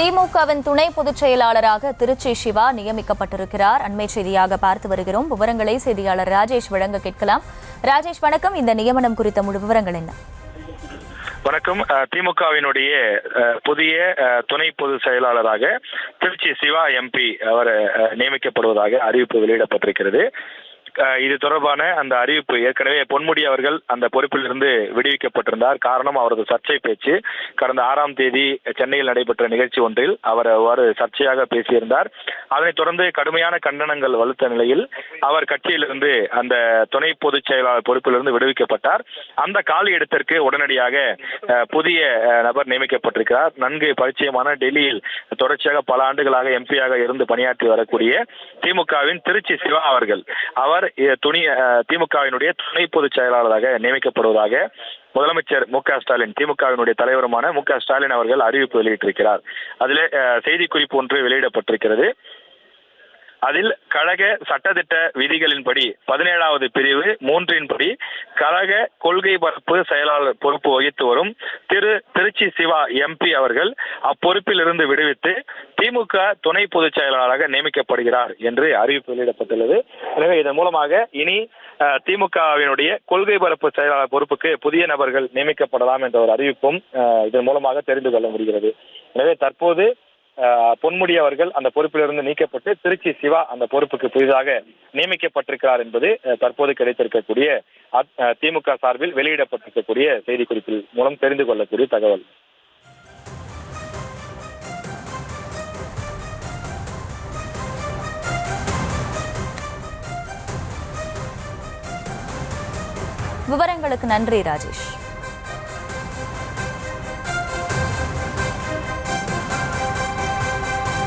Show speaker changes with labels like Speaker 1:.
Speaker 1: திமுகவின் துணை பொதுச் செயலாளராக திருச்சி சிவா நியமிக்கப்பட்டிருக்கிறார். அண்மை செய்தியாக பார்த்து வருகிறோம். விவரங்களை செய்தியாளர் ராஜேஷ் வழங்க கேட்கலாம். ராஜேஷ், வணக்கம். இந்த நியமனம் குறித்த முழு விவரங்கள் என்ன?
Speaker 2: வணக்கம். திமுகவினுடைய புதிய துணை பொதுச் செயலாளராக திருச்சி சிவா எம்பி அவர் நியமிக்கப்படுவதாக அறிவிப்பு வெளியிடப்பட்டிருக்கிறது. இது தொடர்பான அந்த அறிவிப்பு ஏற்கனவே பொன்முடி அவர்கள் அந்த பொறுப்பில் இருந்து விடுவிக்கப்பட்டிருந்தார். காரணம், அவரது சர்ச்சை பேச்சு. கடந்த 6ஆம் தேதி சென்னையில் நடைபெற்ற நிகழ்ச்சி ஒன்றில் அவர் அவ்வாறு சர்ச்சையாக பேசியிருந்தார். அதனைத் தொடர்ந்து கடுமையான கண்டனங்கள் வலுத்த நிலையில் அவர் கட்சியிலிருந்து அந்த துணை பொதுச் செயலாளர் பொறுப்பிலிருந்து விடுவிக்கப்பட்டார். அந்த காலி இடத்திற்கு உடனடியாக புதிய நபர் நியமிக்கப்பட்டிருக்கிறார். நன்கு பரிச்சயமான, டெல்லியில் தொடர்ச்சியாக பல ஆண்டுகளாக எம்பியாக இருந்து பணியாற்றி வரக்கூடிய திமுகவின் திருச்சி சிவா அவர்கள் திமுகவினுடைய துணை பொதுச் செயலாளராக நியமிக்கப்படுவதாக முதலமைச்சர் மு.க.ஸ்டாலின், திமுகவினுடைய தலைவருமான மு.க.ஸ்டாலின் அவர்கள் அறிவிப்பு வெளியிட்டிருக்கிறார். அதிலே செய்திக்குறிப்பு ஒன்று வெளியிடப்பட்டிருக்கிறது. அதில் கழக சட்டத்திட்ட விதிகளின்படி 17வது பிரிவு 3 கழக கொள்கை பரப்பு செயலாளர் பொறுப்பு வகித்து வரும் திருச்சி சிவா எம்பி அவர்கள் அப்பொறுப்பில் இருந்து விடுவித்து திமுக துணை பொதுச் செயலாளராக நியமிக்கப்படுகிறார் என்று அறிவிப்பு வெளியிடப்பட்டுள்ளது. எனவே இதன் மூலமாக இனி திமுகவினுடைய கொள்கை பரப்பு செயலாளர் பொறுப்புக்கு புதிய நபர்கள் நியமிக்கப்படலாம் என்ற ஒரு அறிவிப்பும் இதன் மூலமாக தெரிந்து கொள்ள முடிகிறது. எனவே தற்போது பொன்முடி அவர்கள் அந்த பொறுப்பிலிருந்து நீக்கப்பட்டு திருச்சி சிவா அந்த பொறுப்புக்கு புதிதாக நியமிக்கப்பட்டிருக்கிறார் என்பது தற்போது கிடைத்திருக்கக்கூடிய திமுக சார்பில் வெளியிடப்பட்டிருக்கக்கூடிய செய்திக்குறிப்பில் மூலம் தெரிந்து கொள்ளக்கூடிய தகவல்.
Speaker 1: விவரங்களுக்கு நன்றி ராஜேஷ்.